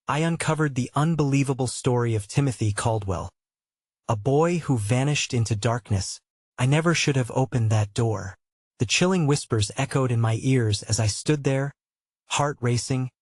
I uncovered the unbelievable story of Timothy Caldwell, a boy who vanished into darkness. I never should have opened that door. The chilling whispers echoed in my ears as I stood there, heart racing,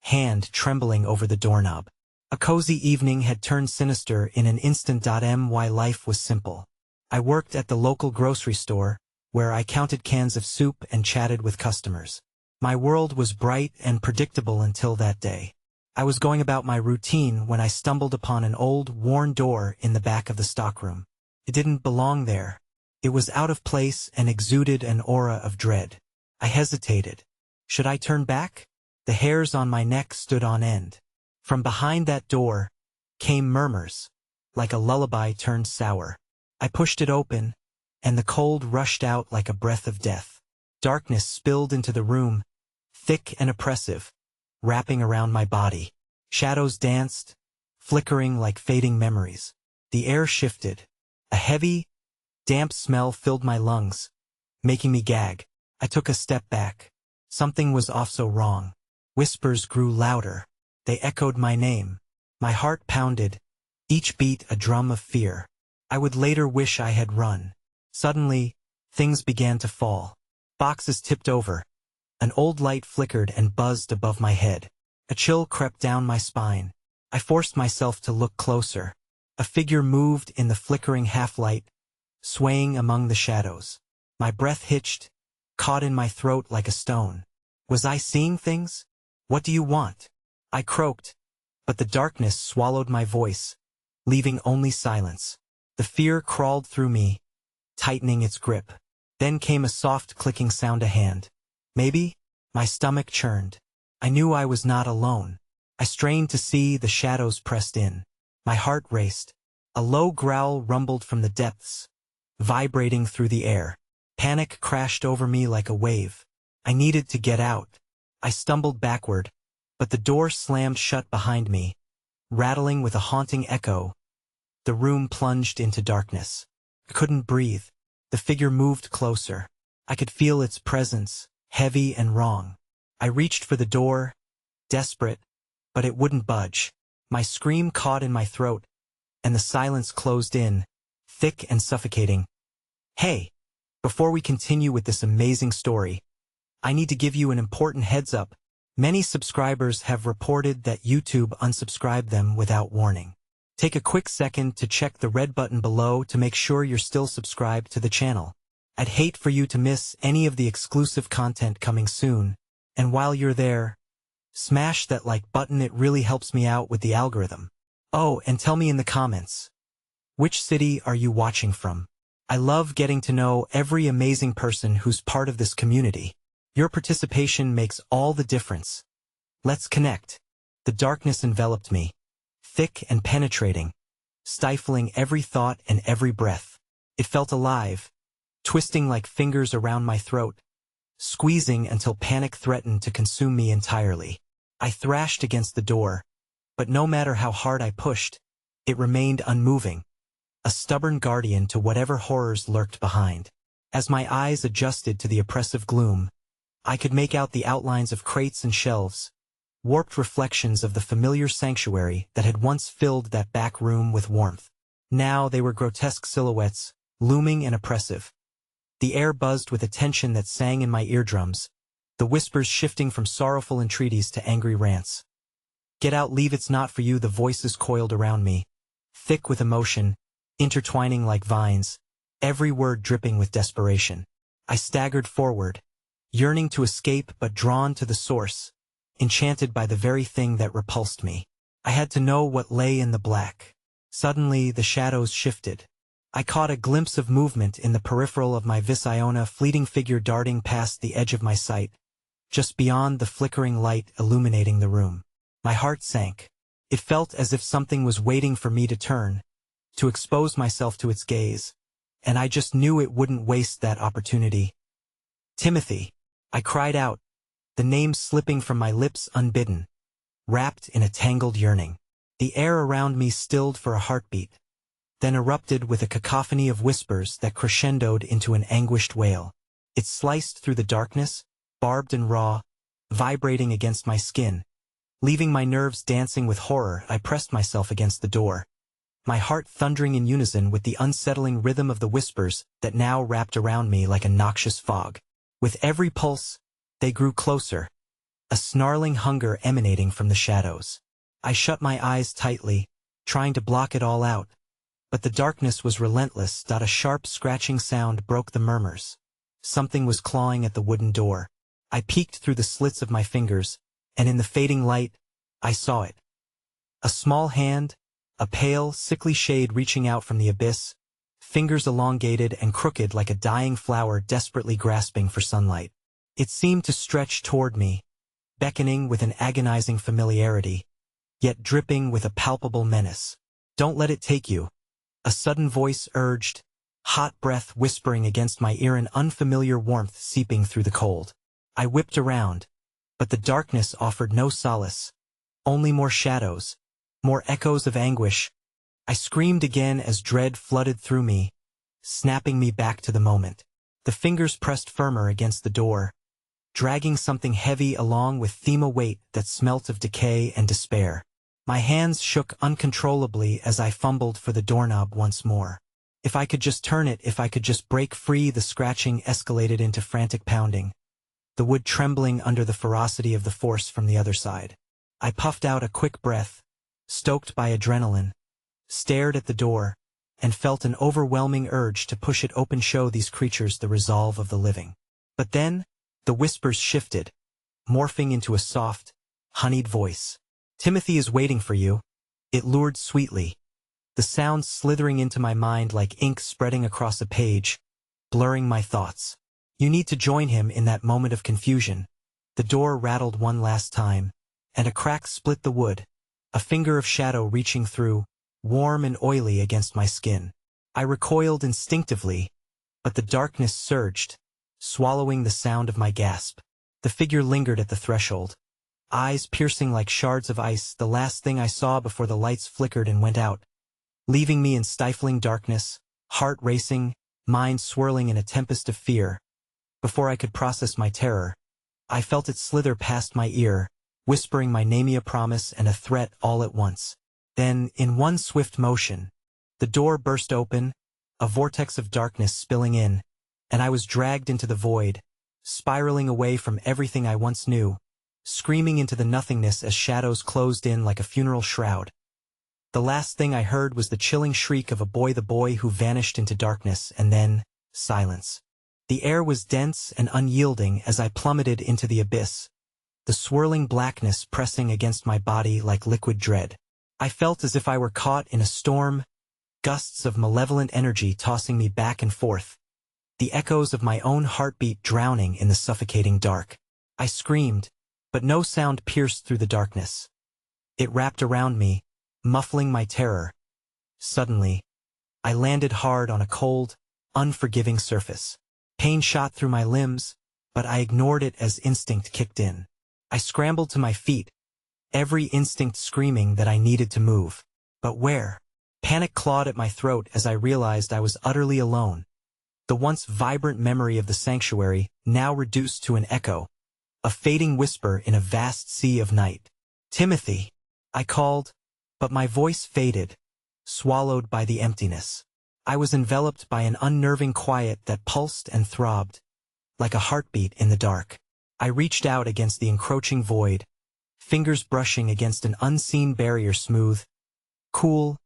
hand trembling over the doorknob. A cozy evening had turned sinister in an instant. My life was simple. I worked at the local grocery store, where I counted cans of soup and chatted with customers. My world was bright and predictable until that day. I was going about my routine when I stumbled upon an old, worn door in the back of the stockroom. It didn't belong there. It was out of place and exuded an aura of dread. I hesitated. Should I turn back? The hairs on my neck stood on end. From behind that door came murmurs, like a lullaby turned sour. I pushed it open, and the cold rushed out like a breath of death. Darkness spilled into the room, thick and oppressive, wrapping around my body. Shadows danced, flickering like fading memories. The air shifted. A heavy, damp smell filled my lungs, making me gag. I took a step back. Something was off so wrong. Whispers grew louder. They echoed my name. My heart pounded, each beat a drum of fear. I would later wish I had run. Suddenly, things began to fall. Boxes tipped over. An old light flickered and buzzed above my head. A chill crept down my spine. I forced myself to look closer. A figure moved in the flickering half-light, swaying among the shadows. My breath hitched, caught in my throat like a stone. Was I seeing things? What do you want? I croaked, but the darkness swallowed my voice, leaving only silence. The fear crawled through me, tightening its grip. Then came a soft clicking sound. A hand. Maybe? My stomach churned. I knew I was not alone. I strained to see. The shadows pressed in. My heart raced. A low growl rumbled from the depths, vibrating through the air. Panic crashed over me like a wave. I needed to get out. I stumbled backward, but the door slammed shut behind me, rattling with a haunting echo. The room plunged into darkness. I couldn't breathe. The figure moved closer. I could feel its presence, heavy and wrong. I reached for the door, desperate, but it wouldn't budge. My scream caught in my throat, and the silence closed in, thick and suffocating. Hey, before we continue with this amazing story, I need to give you an important heads up. Many subscribers have reported that YouTube unsubscribed them without warning. Take a quick second to check the red button below to make sure you're still subscribed to the channel. I'd hate for you to miss any of the exclusive content coming soon. And while you're there, smash that like button. It really helps me out with the algorithm. Oh, and tell me in the comments, which city are you watching from? I love getting to know every amazing person who's part of this community. Your participation makes all the difference. Let's connect. The darkness enveloped me, thick and penetrating, stifling every thought and every breath. It felt alive, twisting like fingers around my throat, squeezing until panic threatened to consume me entirely. I thrashed against the door, but no matter how hard I pushed, it remained unmoving, a stubborn guardian to whatever horrors lurked behind. As my eyes adjusted to the oppressive gloom, I could make out the outlines of crates and shelves, warped reflections of the familiar sanctuary that had once filled that back room with warmth. Now they were grotesque silhouettes, looming and oppressive. The air buzzed with a tension that sang in my eardrums, the whispers shifting from sorrowful entreaties to angry rants. Get out, leave, it's not for you. The voices coiled around me, thick with emotion, intertwining like vines, every word dripping with desperation. I staggered forward, yearning to escape but drawn to the source, enchanted by the very thing that repulsed me. I had to know what lay in the black. Suddenly the shadows shifted. I caught a glimpse of movement in the peripheral of my vision, a fleeting figure darting past the edge of my sight, just beyond the flickering light illuminating the room. My heart sank. It felt as if something was waiting for me to turn, to expose myself to its gaze, and I just knew it wouldn't waste that opportunity. Timothy, I cried out, the name slipping from my lips unbidden, wrapped in a tangled yearning. The air around me stilled for a heartbeat, then erupted with a cacophony of whispers that crescendoed into an anguished wail. It sliced through the darkness, barbed and raw, vibrating against my skin, Leaving my nerves dancing with horror, I pressed myself against the door, my heart thundering in unison with the unsettling rhythm of the whispers that now wrapped around me like a noxious fog. With every pulse, they grew closer, a snarling hunger emanating from the shadows. I shut my eyes tightly, trying to block it all out, but the darkness was relentless. A sharp scratching sound broke the murmurs. Something was clawing at the wooden door. I peeked through the slits of my fingers, and in the fading light, I saw it. A small hand, a pale, sickly shade reaching out from the abyss, fingers elongated and crooked like a dying flower desperately grasping for sunlight. It seemed to stretch toward me, beckoning with an agonizing familiarity, yet dripping with a palpable menace. "Don't let it take you," a sudden voice urged, hot breath whispering against my ear, an unfamiliar warmth seeping through the cold. I whipped around, but the darkness offered no solace, only more shadows, more echoes of anguish. I screamed again as dread flooded through me, snapping me back to the moment. The fingers pressed firmer against the door, dragging something heavy along with them, a weight that smelt of decay and despair. My hands shook uncontrollably as I fumbled for the doorknob once more. If I could just turn it, if I could just break free. The scratching escalated into frantic pounding, the wood trembling under the ferocity of the force from the other side. I puffed out a quick breath, stoked by adrenaline, stared at the door, and felt an overwhelming urge to push it open, show these creatures the resolve of the living. But then, the whispers shifted, morphing into a soft, honeyed voice. "Timothy is waiting for you," it lured sweetly, the sound slithering into my mind like ink spreading across a page, blurring my thoughts. "You need to join him." In that moment of confusion, the door rattled one last time, and a crack split the wood, a finger of shadow reaching through, warm and oily against my skin. I recoiled instinctively, but the darkness surged, swallowing the sound of my gasp. The figure lingered at the threshold, eyes piercing like shards of ice, the last thing I saw before the lights flickered and went out, leaving me in stifling darkness, heart racing, mind swirling in a tempest of fear. Before I could process my terror, I felt it slither past my ear, whispering my name, a promise and a threat all at once. Then, in one swift motion, the door burst open, a vortex of darkness spilling in, and I was dragged into the void, spiraling away from everything I once knew, screaming into the nothingness as shadows closed in like a funeral shroud. The last thing I heard was the chilling shriek of a boy, the boy who vanished into darkness, and then, silence. The air was dense and unyielding as I plummeted into the abyss, the swirling blackness pressing against my body like liquid dread. I felt as if I were caught in a storm, gusts of malevolent energy tossing me back and forth, the echoes of my own heartbeat drowning in the suffocating dark. I screamed, but no sound pierced through the darkness. It wrapped around me, muffling my terror. Suddenly, I landed hard on a cold, unforgiving surface. Pain shot through my limbs, but I ignored it as instinct kicked in. I scrambled to my feet, every instinct screaming that I needed to move. But where? Panic clawed at my throat as I realized I was utterly alone. The once vibrant memory of the sanctuary, now reduced to an echo, a fading whisper in a vast sea of night. "Timothy," I called, but my voice faded, swallowed by the emptiness. I was enveloped by an unnerving quiet that pulsed and throbbed, like a heartbeat in the dark. I reached out against the encroaching void, fingers brushing against an unseen barrier, smooth, cool,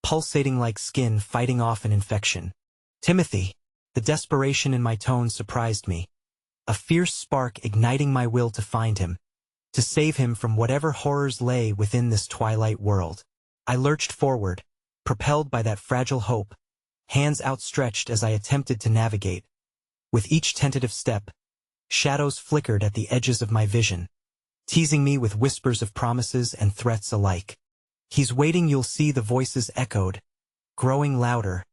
pulsating like skin fighting off an infection. "Timothy," the desperation in my tone surprised me, a fierce spark igniting my will to find him, to save him from whatever horrors lay within this twilight world. I lurched forward, propelled by that fragile hope, hands outstretched as I attempted to navigate. With each tentative step, shadows flickered at the edges of my vision, teasing me with whispers of promises and threats alike. "He's waiting," you'll see, the voices echoed, growing louder,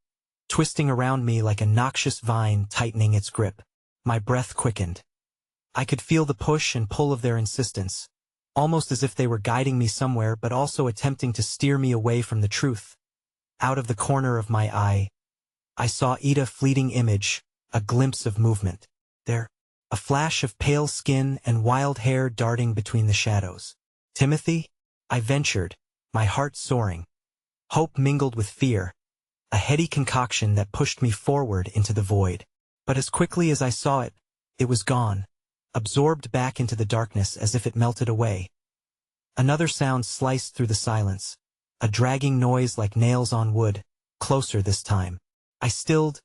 twisting around me like a noxious vine tightening its grip. My breath quickened. I could feel the push and pull of their insistence, almost as if they were guiding me somewhere but also attempting to steer me away from the truth. Out of the corner of my eye, I saw Ida, fleeting image, a glimpse of movement. There, a flash of pale skin and wild hair darting between the shadows. Timothy? I ventured, my heart soaring. Hope mingled with fear, a heady concoction that pushed me forward into the void. But as quickly as I saw it, it was gone, absorbed back into the darkness as if it melted away. Another sound sliced through the silence, a dragging noise like nails on wood, closer this time. I stilled,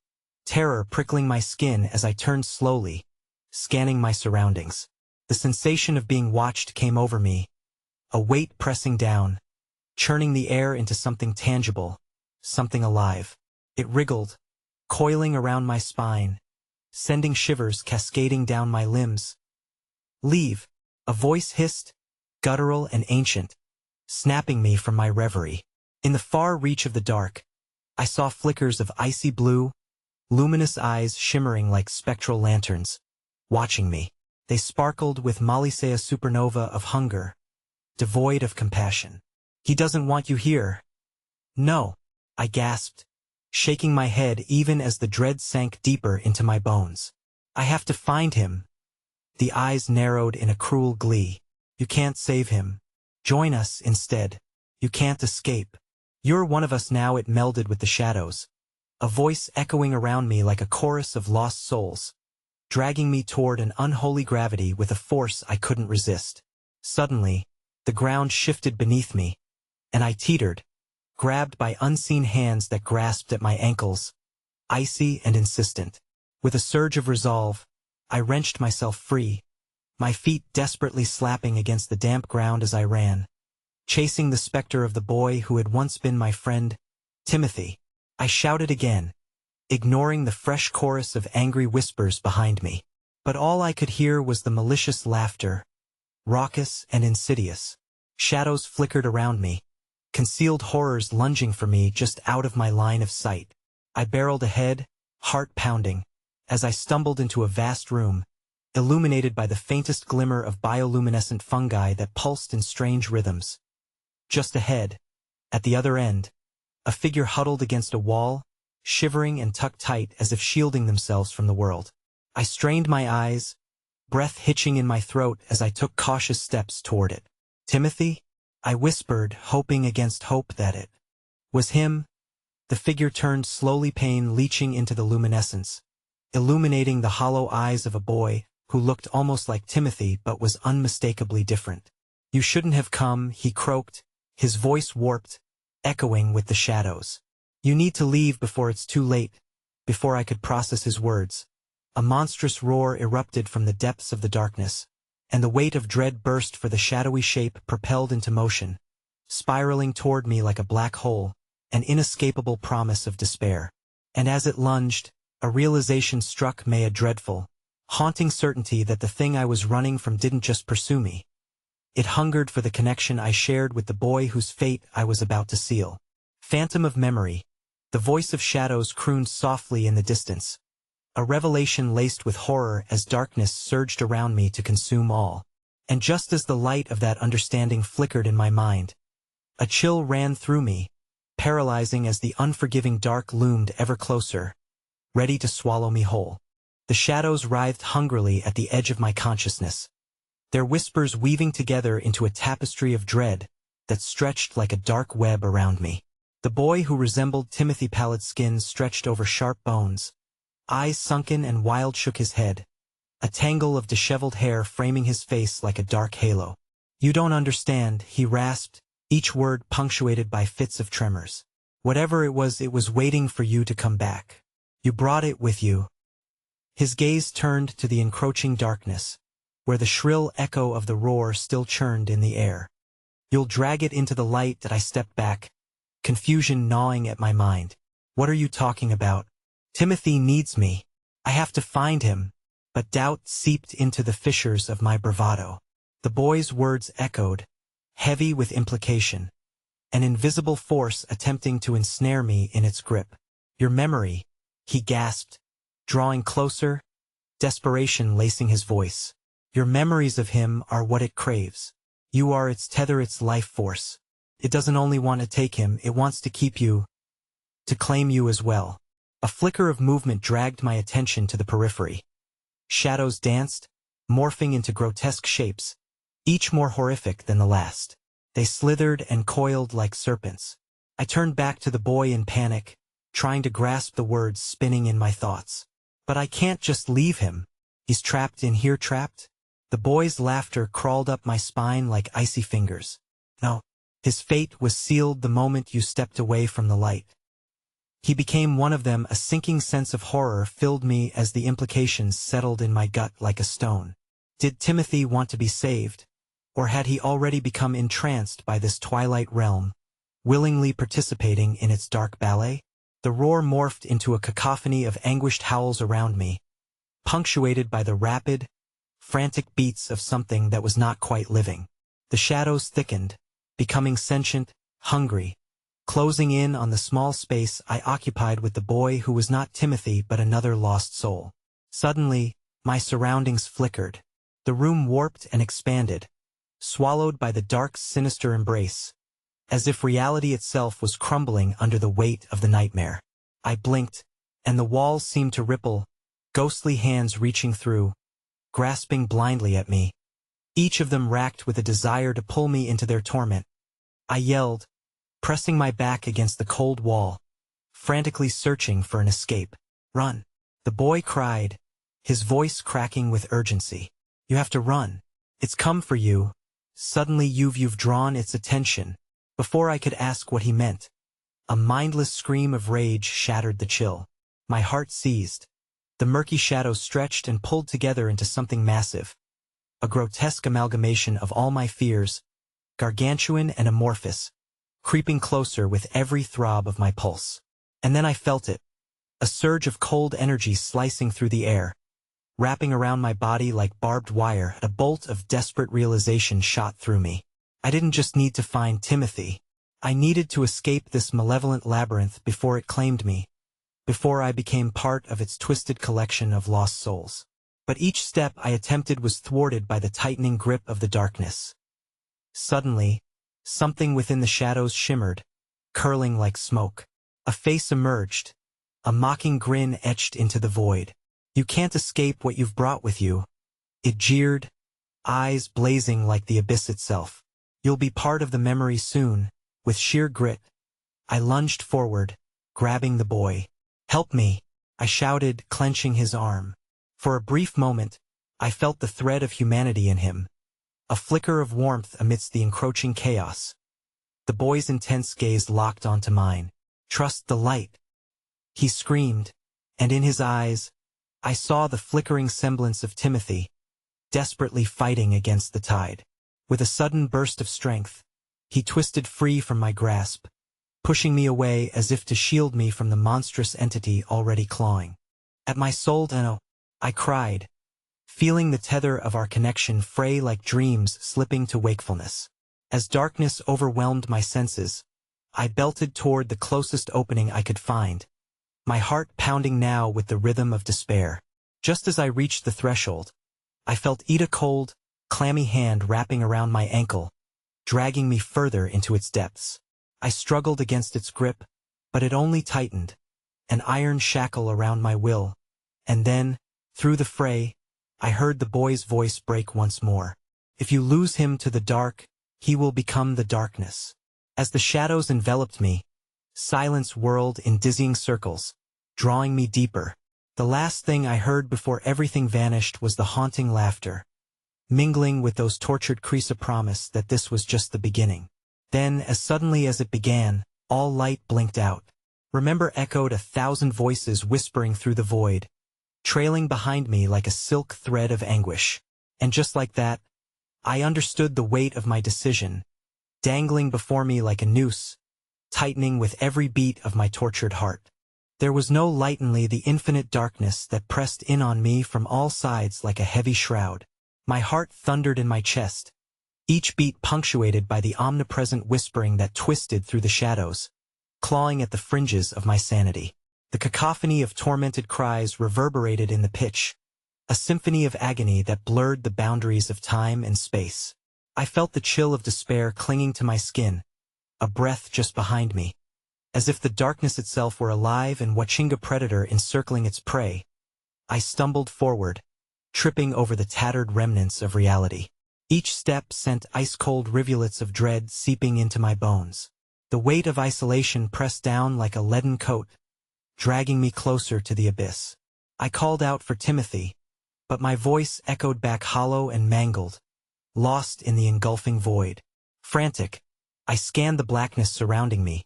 terror prickling my skin as I turned slowly, scanning my surroundings. The sensation of being watched came over me, a weight pressing down, churning the air into something tangible, something alive. It wriggled, coiling around my spine, sending shivers cascading down my limbs. Leave, a voice hissed, guttural and ancient, snapping me from my reverie. In the far reach of the dark, I saw flickers of icy blue, luminous eyes shimmering like spectral lanterns, watching me. They sparkled with Molycea supernova of hunger, devoid of compassion. He doesn't want you here. No, I gasped, shaking my head even as the dread sank deeper into my bones. I have to find him. The eyes narrowed in a cruel glee. You can't save him. Join us instead. You can't escape. You're one of us now. It melded with the shadows, a voice echoing around me like a chorus of lost souls, dragging me toward an unholy gravity with a force I couldn't resist. Suddenly, the ground shifted beneath me, and I teetered, grabbed by unseen hands that grasped at my ankles, icy and insistent. With a surge of resolve, I wrenched myself free, my feet desperately slapping against the damp ground as I ran, chasing the specter of the boy who had once been my friend, Timothy. I shouted again, ignoring the fresh chorus of angry whispers behind me. But all I could hear was the malicious laughter, raucous and insidious. Shadows flickered around me, concealed horrors lunging for me just out of my line of sight. I barreled ahead, heart pounding, as I stumbled into a vast room, illuminated by the faintest glimmer of bioluminescent fungi that pulsed in strange rhythms. Just ahead, at the other end, a figure huddled against a wall, shivering and tucked tight as if shielding themselves from the world. I strained my eyes, breath hitching in my throat as I took cautious steps toward it. Timothy? I whispered, hoping against hope that it was him. The figure turned slowly, pain leaching into the luminescence, illuminating the hollow eyes of a boy who looked almost like Timothy but was unmistakably different. You shouldn't have come, he croaked, his voice warped, echoing with the shadows. You need to leave before it's too late. Before I could process his words, a monstrous roar erupted from the depths of the darkness, and the weight of dread burst for the shadowy shape propelled into motion, spiraling toward me like a black hole, an inescapable promise of despair. And as it lunged, a realization struck me, a dreadful, haunting certainty that the thing I was running from didn't just pursue me. It hungered for the connection I shared with the boy whose fate I was about to seal. Phantom of memory, the voice of shadows crooned softly in the distance, a revelation laced with horror as darkness surged around me to consume all. And just as the light of that understanding flickered in my mind, a chill ran through me, paralyzing as the unforgiving dark loomed ever closer, ready to swallow me whole. The shadows writhed hungrily at the edge of my consciousness, their whispers weaving together into a tapestry of dread that stretched like a dark web around me. The boy who resembled Timothy, pallid skin stretched over sharp bones, eyes sunken and wild, shook his head, a tangle of disheveled hair framing his face like a dark halo. You don't understand, he rasped, each word punctuated by fits of tremors. Whatever it was waiting for you to come back. You brought it with you. His gaze turned to the encroaching darkness, where the shrill echo of the roar still churned in the air. You'll drag it into the light. That I stepped back, confusion gnawing at my mind. What are you talking about? Timothy needs me. I have to find him. But doubt seeped into the fissures of my bravado. The boy's words echoed, heavy with implication, an invisible force attempting to ensnare me in its grip. Your memory, he gasped, drawing closer, desperation lacing his voice. Your memories of him are what it craves. You are its tether, its life force. It doesn't only want to take him, it wants to keep you, to claim you as well. A flicker of movement dragged my attention to the periphery. Shadows danced, morphing into grotesque shapes, each more horrific than the last. They slithered and coiled like serpents. I turned back to the boy in panic, trying to grasp the words spinning in my thoughts. But I can't just leave him. He's trapped in here. Trapped? The boy's laughter crawled up my spine like icy fingers. No. His fate was sealed the moment you stepped away from the light. He became one of them. A sinking sense of horror filled me as the implications settled in my gut like a stone. Did Timothy want to be saved? Or had he already become entranced by this twilight realm, willingly participating in its dark ballet? The roar morphed into a cacophony of anguished howls around me, punctuated by the rapid, frantic beats of something that was not quite living. The shadows thickened, becoming sentient, hungry, closing in on the small space I occupied with the boy who was not Timothy but another lost soul. Suddenly, my surroundings flickered. The room warped and expanded, swallowed by the dark, sinister embrace, as if reality itself was crumbling under the weight of the nightmare. I blinked, and the walls seemed to ripple, ghostly hands reaching through, grasping blindly at me, each of them racked with a desire to pull me into their torment. I yelled, pressing my back against the cold wall, frantically searching for an escape. Run! The boy cried, his voice cracking with urgency. You have to run. It's come for you. Suddenly you've drawn its attention. Before I could ask what he meant, a mindless scream of rage shattered the chill. My heart seized. The murky shadows stretched and pulled together into something massive, a grotesque amalgamation of all my fears, gargantuan and amorphous, creeping closer with every throb of my pulse. And then I felt it, a surge of cold energy slicing through the air, wrapping around my body like barbed wire. A bolt of desperate realization shot through me. I didn't just need to find Timothy. I needed to escape this malevolent labyrinth before it claimed me, before I became part of its twisted collection of lost souls. But each step I attempted was thwarted by the tightening grip of the darkness. Suddenly, something within the shadows shimmered, curling like smoke. A face emerged, a mocking grin etched into the void. You can't escape what you've brought with you, it jeered, eyes blazing like the abyss itself. You'll be part of the memory soon. With sheer grit, I lunged forward, grabbing the boy. Help me, I shouted, clenching his arm. For a brief moment, I felt the thread of humanity in him, a flicker of warmth amidst the encroaching chaos. The boy's intense gaze locked onto mine. Trust the light, he screamed, and in his eyes, I saw the flickering semblance of Timothy, desperately fighting against the tide. With a sudden burst of strength, he twisted free from my grasp, pushing me away as if to shield me from the monstrous entity already clawing at my soul. No, I cried, feeling the tether of our connection fray like dreams slipping to wakefulness. As darkness overwhelmed my senses, I belted toward the closest opening I could find, my heart pounding now with the rhythm of despair. Just as I reached the threshold, I felt a cold, clammy hand wrapping around my ankle, dragging me further into its depths. I struggled against its grip, but it only tightened, an iron shackle around my will. And then, through the fray, I heard the boy's voice break once more. If you lose him to the dark, he will become the darkness. As the shadows enveloped me, silence whirled in dizzying circles, drawing me deeper. The last thing I heard before everything vanished was the haunting laughter, mingling with those tortured cries of promise that this was just the beginning. Then, as suddenly as it began, all light blinked out. Remember echoed 1,000 voices whispering through the void, trailing behind me like a silk thread of anguish. And just like that, I understood the weight of my decision, dangling before me like a noose, tightening with every beat of my tortured heart. There was no light, only the infinite darkness that pressed in on me from all sides like a heavy shroud. My heart thundered in my chest, each beat punctuated by the omnipresent whispering that twisted through the shadows, clawing at the fringes of my sanity. The cacophony of tormented cries reverberated in the pitch, a symphony of agony that blurred the boundaries of time and space. I felt the chill of despair clinging to my skin, a breath just behind me, as if the darkness itself were alive and watching a predator encircling its prey. I stumbled forward, tripping over the tattered remnants of reality. Each step sent ice-cold rivulets of dread seeping into my bones. The weight of isolation pressed down like a leaden coat, dragging me closer to the abyss. I called out for Timothy, but my voice echoed back hollow and mangled, lost in the engulfing void. Frantic, I scanned the blackness surrounding me,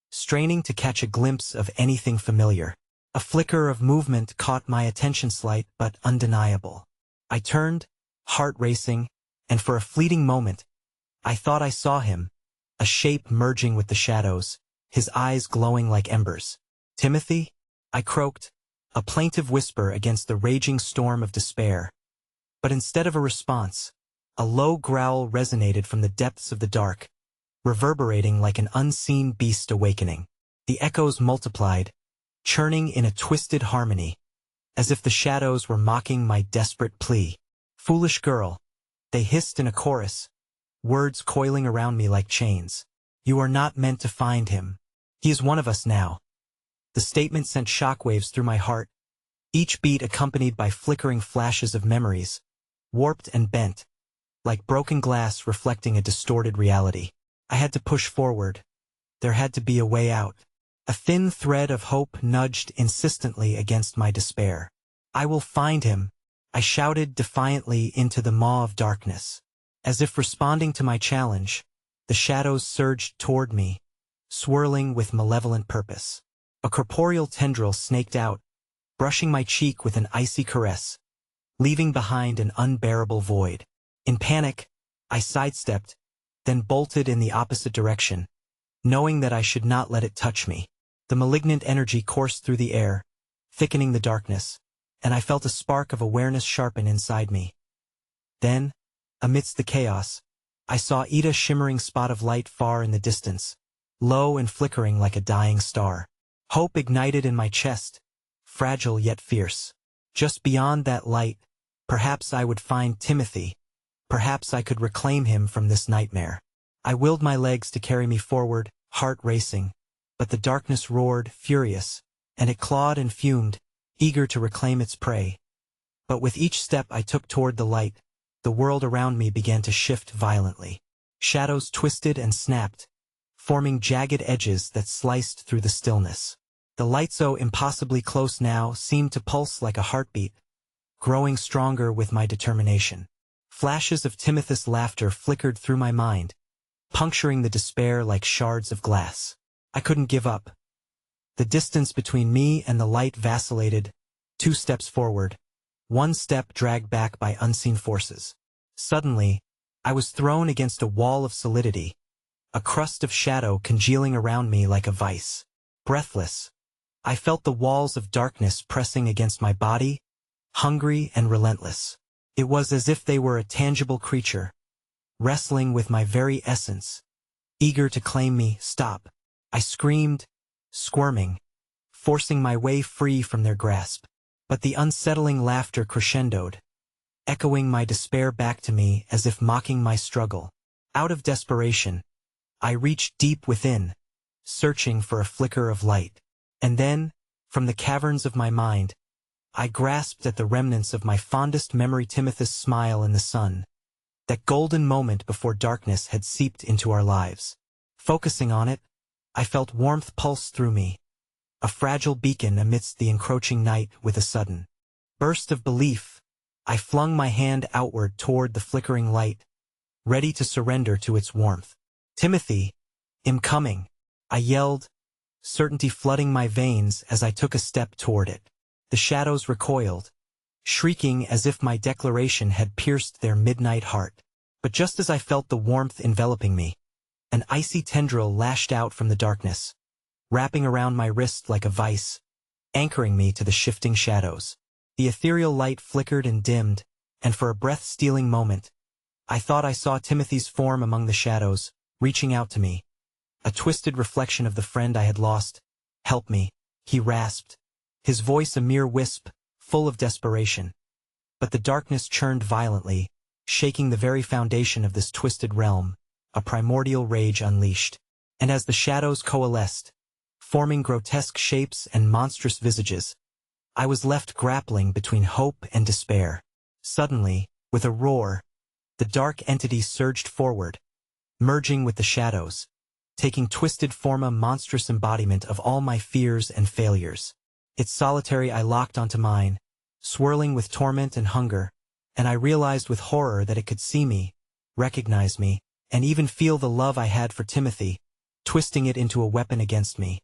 straining to catch a glimpse of anything familiar. A flicker of movement caught my attention, slight but undeniable. I turned, heart racing, and for a fleeting moment, I thought I saw him, a shape merging with the shadows, his eyes glowing like embers. "Timothy?" I croaked, a plaintive whisper against the raging storm of despair. But instead of a response, a low growl resonated from the depths of the dark, reverberating like an unseen beast awakening. The echoes multiplied, churning in a twisted harmony, as if the shadows were mocking my desperate plea. "Foolish girl," they hissed in a chorus, words coiling around me like chains. "You are not meant to find him. He is one of us now." The statement sent shockwaves through my heart, each beat accompanied by flickering flashes of memories, warped and bent, like broken glass reflecting a distorted reality. I had to push forward. There had to be a way out. A thin thread of hope nudged insistently against my despair. "I will find him," I shouted defiantly into the maw of darkness. As if responding to my challenge, the shadows surged toward me, swirling with malevolent purpose. A corporeal tendril snaked out, brushing my cheek with an icy caress, leaving behind an unbearable void. In panic, I sidestepped, then bolted in the opposite direction, knowing that I should not let it touch me. The malignant energy coursed through the air, thickening the darkness, and I felt a spark of awareness sharpen inside me. Then, amidst the chaos, I saw Ida's shimmering spot of light far in the distance, low and flickering like a dying star. Hope ignited in my chest, fragile yet fierce. Just beyond that light, perhaps I would find Timothy. Perhaps I could reclaim him from this nightmare. I willed my legs to carry me forward, heart racing, but the darkness roared, furious, and it clawed and fumed, eager to reclaim its prey. But with each step I took toward the light, the world around me began to shift violently. Shadows twisted and snapped, forming jagged edges that sliced through the stillness. The light, so impossibly close now, seemed to pulse like a heartbeat, growing stronger with my determination. Flashes of Timothy's laughter flickered through my mind, puncturing the despair like shards of glass. I couldn't give up. The distance between me and the light vacillated, 2 steps forward, 1 step dragged back by unseen forces. Suddenly, I was thrown against a wall of solidity, a crust of shadow congealing around me like a vice. Breathless, I felt the walls of darkness pressing against my body, hungry and relentless. It was as if they were a tangible creature, wrestling with my very essence, eager to claim me. "Stop!" I screamed, squirming, forcing my way free from their grasp. But the unsettling laughter crescendoed, echoing my despair back to me as if mocking my struggle. Out of desperation, I reached deep within, searching for a flicker of light. And then, from the caverns of my mind, I grasped at the remnants of my fondest memory, Timothy's smile in the sun, that golden moment before darkness had seeped into our lives. Focusing on it, I felt warmth pulse through me, a fragile beacon amidst the encroaching night. With a sudden burst of belief, I flung my hand outward toward the flickering light, ready to surrender to its warmth. "Timothy, I'm coming," I yelled, certainty flooding my veins as I took a step toward it. The shadows recoiled, shrieking as if my declaration had pierced their midnight heart. But just as I felt the warmth enveloping me, an icy tendril lashed out from the darkness, wrapping around my wrist like a vice, anchoring me to the shifting shadows. The ethereal light flickered and dimmed, and for a breath-stealing moment, I thought I saw Timothy's form among the shadows, reaching out to me, a twisted reflection of the friend I had lost. "Help me," he rasped, his voice a mere wisp, full of desperation. But the darkness churned violently, shaking the very foundation of this twisted realm, a primordial rage unleashed. And as the shadows coalesced, forming grotesque shapes and monstrous visages, I was left grappling between hope and despair. Suddenly, with a roar, The dark entity surged forward, merging with the shadows, taking twisted form, a monstrous embodiment of all my fears and failures. Its solitary eye locked onto mine, swirling with torment and hunger, and I realized with horror that it could see me, recognize me, and even feel the love I had for Timothy, twisting it into a weapon against me.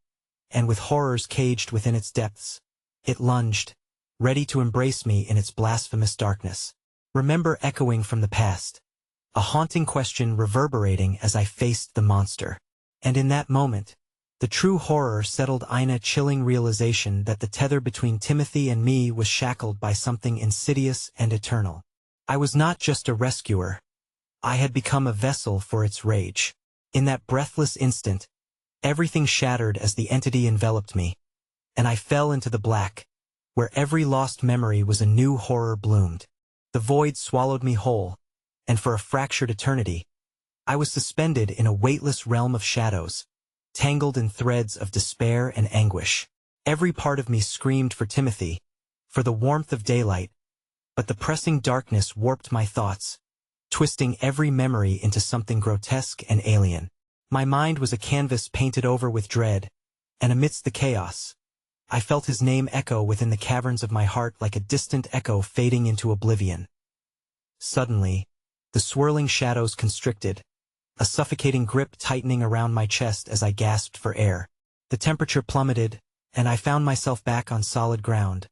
And with horrors caged within its depths, it lunged, ready to embrace me in its blasphemous darkness. Remember echoing from the past, a haunting question reverberating as I faced the monster. And in that moment, the true horror settled in, a chilling realization that the tether between Timothy and me was shackled by something insidious and eternal. I was not just a rescuer. I had become a vessel for its rage. In that breathless instant, everything shattered as the entity enveloped me, and I fell into the black, where every lost memory was a new horror bloomed. The void swallowed me whole, and for a fractured eternity, I was suspended in a weightless realm of shadows, tangled in threads of despair and anguish. Every part of me screamed for Timothy, for the warmth of daylight, but the pressing darkness warped my thoughts, twisting every memory into something grotesque and alien. My mind was a canvas painted over with dread, and amidst the chaos, I felt his name echo within the caverns of my heart like a distant echo fading into oblivion. Suddenly, the swirling shadows constricted, a suffocating grip tightening around my chest as I gasped for air. The temperature plummeted, and I found myself back on solid ground.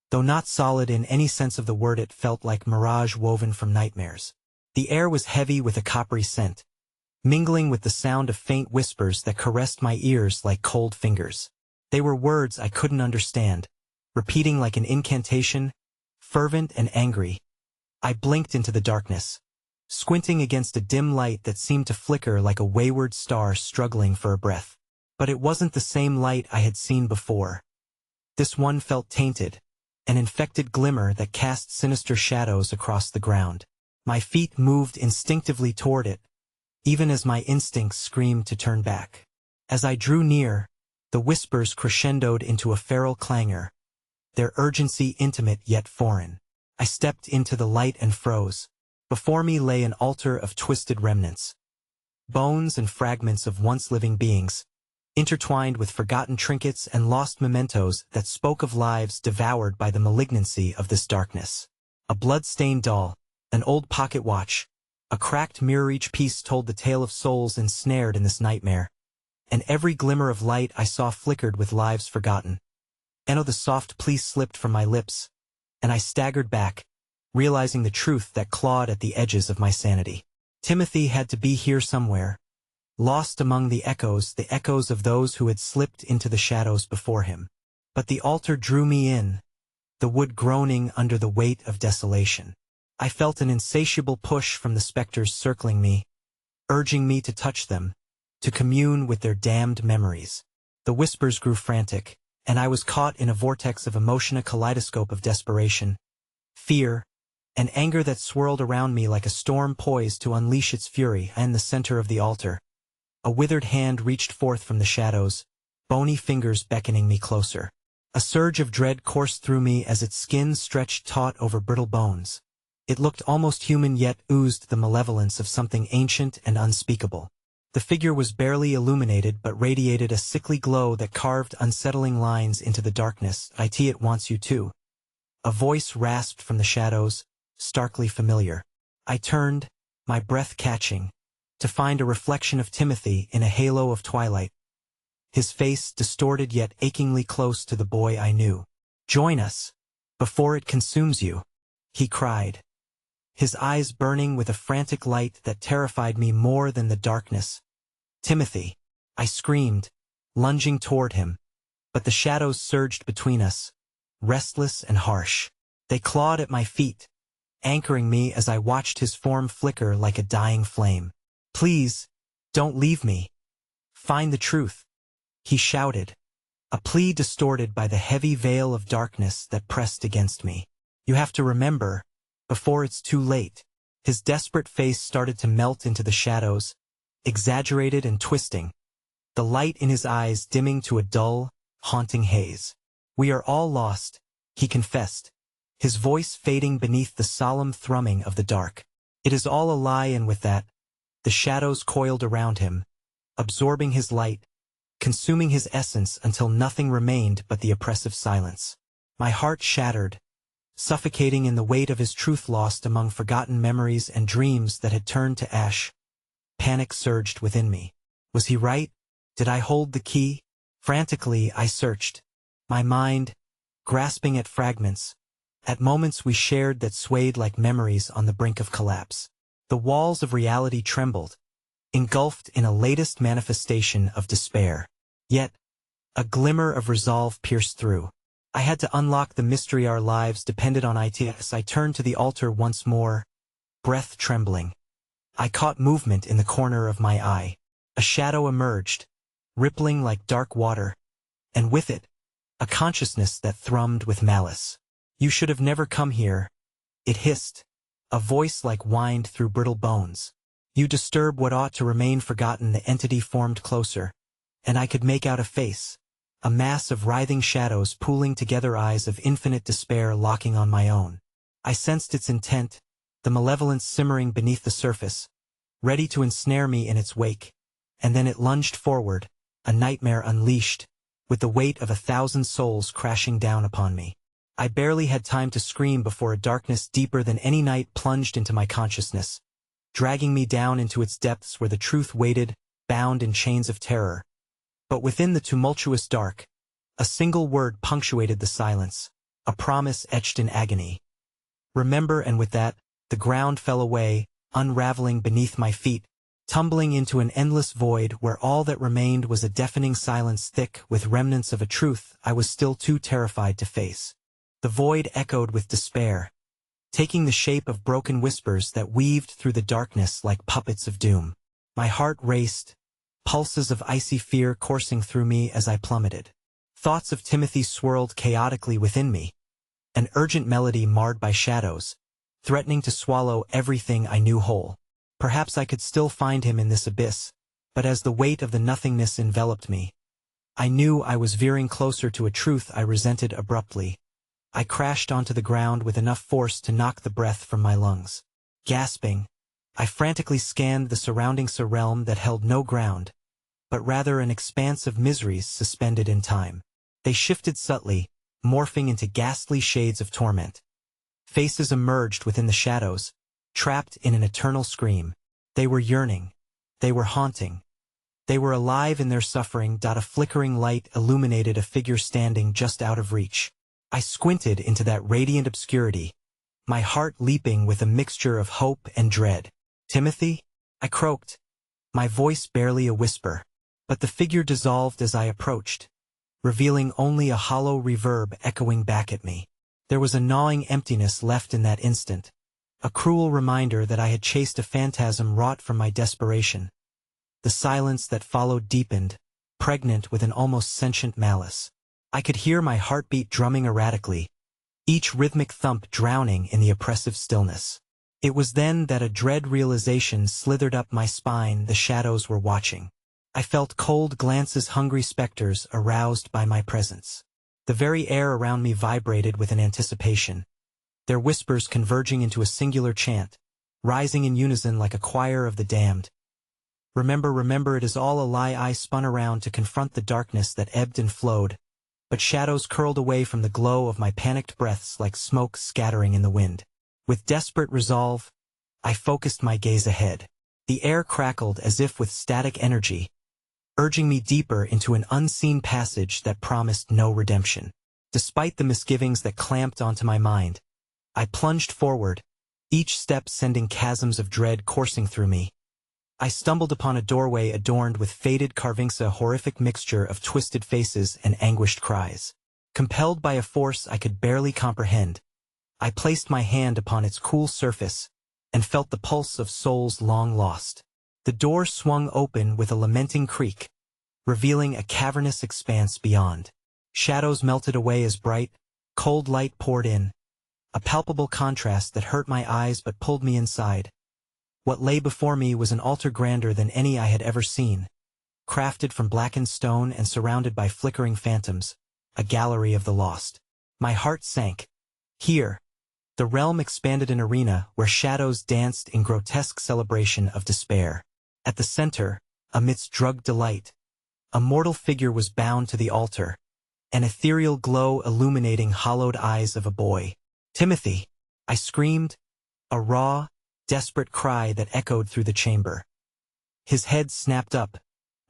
Though not solid in any sense of the word, it felt like mirage woven from nightmares. The air was heavy with a coppery scent, mingling with the sound of faint whispers that caressed my ears like cold fingers. They were words I couldn't understand, repeating like an incantation, fervent and angry. I blinked into the darkness, squinting against a dim light that seemed to flicker like a wayward star struggling for a breath. But it wasn't the same light I had seen before. This one felt tainted, an infected glimmer that cast sinister shadows across the ground. My feet moved instinctively toward it, even as my instincts screamed to turn back. As I drew near, the whispers crescendoed into a feral clangor, their urgency intimate yet foreign. I stepped into the light and froze. Before me lay an altar of twisted remnants, bones and fragments of once living beings, intertwined with forgotten trinkets and lost mementos that spoke of lives devoured by the malignancy of this darkness. A blood-stained doll, an old pocket watch, a cracked mirror-each piece told the tale of souls ensnared in this nightmare, and every glimmer of light I saw flickered with lives forgotten. And the soft plea slipped from my lips, and I staggered back, realizing the truth that clawed at the edges of my sanity. Timothy had to be here somewhere, lost among the echoes of those who had slipped into the shadows before him. But the altar drew me in, the wood groaning under the weight of desolation. I felt an insatiable push from the specters circling me, urging me to touch them, to commune with their damned memories. The whispers grew frantic, and I was caught in a vortex of emotion, a kaleidoscope of desperation, fear, and anger that swirled around me like a storm poised to unleash its fury. In the center of the altar, a withered hand reached forth from the shadows, bony fingers beckoning me closer. A surge of dread coursed through me as its skin stretched taut over brittle bones. It looked almost human yet oozed the malevolence of something ancient and unspeakable. The figure was barely illuminated but radiated a sickly glow that carved unsettling lines into the darkness. It wants you to. A voice rasped from the shadows, starkly familiar. I turned, my breath catching, to find a reflection of Timothy in a halo of twilight, his face distorted yet achingly close to the boy I knew. "Join us, before it consumes you," he cried, his eyes burning with a frantic light that terrified me more than the darkness. "Timothy," I screamed, lunging toward him, but the shadows surged between us, restless and harsh. They clawed at my feet, anchoring me as I watched his form flicker like a dying flame. "Please, don't leave me. Find the truth," he shouted, a plea distorted by the heavy veil of darkness that pressed against me. "You have to remember, before it's too late." His desperate face started to melt into the shadows, exaggerated and twisting, the light in his eyes dimming to a dull, haunting haze. "We are all lost," he confessed, his voice fading beneath the solemn thrumming of the dark. It is all a lie, and with that, the shadows coiled around him, absorbing his light, consuming his essence until nothing remained but the oppressive silence. My heart shattered, suffocating in the weight of his truth, lost among forgotten memories and dreams that had turned to ash. Panic surged within me. Was he right? Did I hold the key? Frantically, I searched, my mind grasping at fragments, at moments we shared that swayed like memories on the brink of collapse. The walls of reality trembled, engulfed in a latest manifestation of despair. Yet, a glimmer of resolve pierced through. I had to unlock the mystery our lives depended on it. As I turned to the altar once more, breath trembling, I caught movement in the corner of my eye. A shadow emerged, rippling like dark water, and with it, a consciousness that thrummed with malice. You should have never come here, it hissed, a voice like whined through brittle bones. You disturb what ought to remain forgotten. The entity formed closer, and I could make out a face, a mass of writhing shadows pooling together, eyes of infinite despair locking on my own. I sensed its intent, the malevolence simmering beneath the surface, ready to ensnare me in its wake. And then it lunged forward, a nightmare unleashed, with the weight of 1,000 souls crashing down upon me. I barely had time to scream before a darkness deeper than any night plunged into my consciousness, dragging me down into its depths where the truth waited, bound in chains of terror. But within the tumultuous dark, a single word punctuated the silence, a promise etched in agony. Remember. And with that, the ground fell away, unraveling beneath my feet, tumbling into an endless void where all that remained was a deafening silence thick with remnants of a truth I was still too terrified to face. The void echoed with despair, taking the shape of broken whispers that weaved through the darkness like puppets of doom. My heart raced, pulses of icy fear coursing through me as I plummeted. Thoughts of Timothy swirled chaotically within me, an urgent melody marred by shadows, threatening to swallow everything I knew whole. Perhaps I could still find him in this abyss, but as the weight of the nothingness enveloped me, I knew I was veering closer to a truth I resented. Abruptly, I crashed onto the ground with enough force to knock the breath from my lungs. Gasping, I frantically scanned the surrounding realm that held no ground, but rather an expanse of miseries suspended in time. They shifted subtly, morphing into ghastly shades of torment. Faces emerged within the shadows, trapped in an eternal scream. They were yearning. They were haunting. They were alive in their suffering. A flickering light illuminated a figure standing just out of reach. I squinted into that radiant obscurity, my heart leaping with a mixture of hope and dread. Timothy? I croaked, my voice barely a whisper. But the figure dissolved as I approached, revealing only a hollow reverb echoing back at me. There was a gnawing emptiness left in that instant, a cruel reminder that I had chased a phantasm wrought from my desperation. The silence that followed deepened, pregnant with an almost sentient malice. I could hear my heartbeat drumming erratically, each rhythmic thump drowning in the oppressive stillness. It was then that a dread realization slithered up my spine. The shadows were watching. I felt cold glances, hungry specters aroused by my presence. The very air around me vibrated with an anticipation, their whispers converging into a singular chant, rising in unison like a choir of the damned. Remember, remember, it is all a lie. I spun around to confront the darkness that ebbed and flowed, but shadows curled away from the glow of my panicked breaths like smoke scattering in the wind. With desperate resolve, I focused my gaze ahead. The air crackled as if with static energy, urging me deeper into an unseen passage that promised no redemption. Despite the misgivings that clamped onto my mind, I plunged forward, each step sending chasms of dread coursing through me. I stumbled upon a doorway adorned with faded carvings, a horrific mixture of twisted faces and anguished cries. Compelled by a force I could barely comprehend, I placed my hand upon its cool surface and felt the pulse of souls long lost. The door swung open with a lamenting creak, revealing a cavernous expanse beyond. Shadows melted away as bright, cold light poured in, a palpable contrast that hurt my eyes but pulled me inside. What lay before me was an altar grander than any I had ever seen, crafted from blackened stone and surrounded by flickering phantoms, a gallery of the lost. My heart sank. Here, The realm expanded an arena where shadows danced in grotesque celebration of despair. At the center, amidst drugged delight, a mortal figure was bound to the altar, an ethereal glow illuminating hollowed eyes of a boy. "Timothy!" I screamed, a raw, desperate cry that echoed through the chamber. His head snapped up,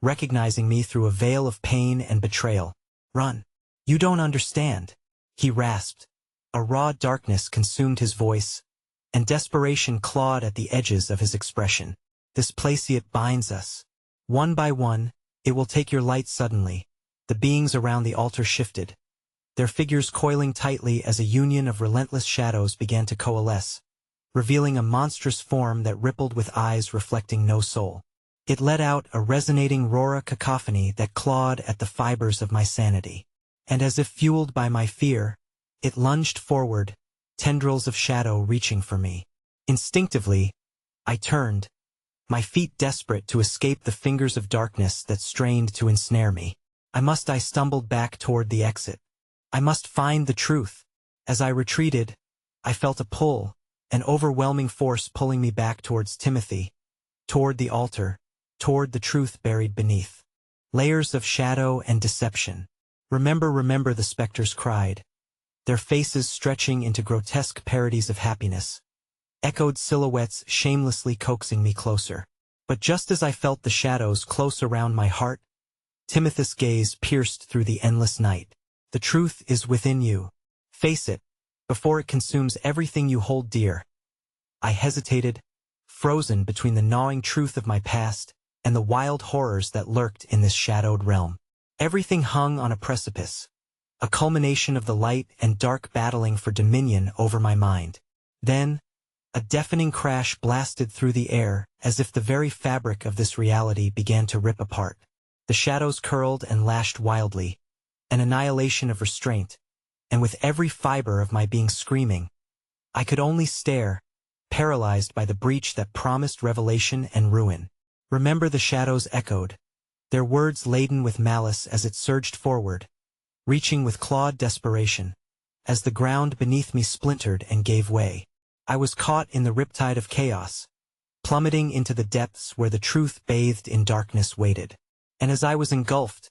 recognizing me through a veil of pain and betrayal. "Run! You don't understand," he rasped. A raw darkness consumed his voice, and desperation clawed at the edges of his expression. "This placiate binds us. One by one, it will take your light suddenly." The beings around the altar shifted, their figures coiling tightly as a union of relentless shadows began to coalesce, revealing a monstrous form that rippled with eyes reflecting no soul. It let out a resonating roar cacophony that clawed at the fibers of my sanity. And as if fueled by my fear, it lunged forward, tendrils of shadow reaching for me. Instinctively, I turned, my feet desperate to escape the fingers of darkness that strained to ensnare me. I stumbled back toward the exit. I must find the truth. As I retreated, I felt a pull, an overwhelming force pulling me back towards Timothy, toward the altar, toward the truth buried beneath. Layers of shadow and deception. Remember, the specters cried, their faces stretching into grotesque parodies of happiness. Echoed silhouettes shamelessly coaxing me closer. But just as I felt the shadows close around my heart, Timothy's gaze pierced through the endless night. "The truth is within you. Face it, before it consumes everything you hold dear." I hesitated, frozen between the gnawing truth of my past and the wild horrors that lurked in this shadowed realm. Everything hung on a precipice, a culmination of the light and dark battling for dominion over my mind. Then, a deafening crash blasted through the air as if the very fabric of this reality began to rip apart. The shadows curled and lashed wildly, an annihilation of restraint, and with every fiber of my being screaming, I could only stare, paralyzed by the breach that promised revelation and ruin. "Remember," the shadows echoed, their words laden with malice as it surged forward, reaching with clawed desperation. As the ground beneath me splintered and gave way, I was caught in the riptide of chaos, plummeting into the depths where the truth bathed in darkness waited. And as I was engulfed,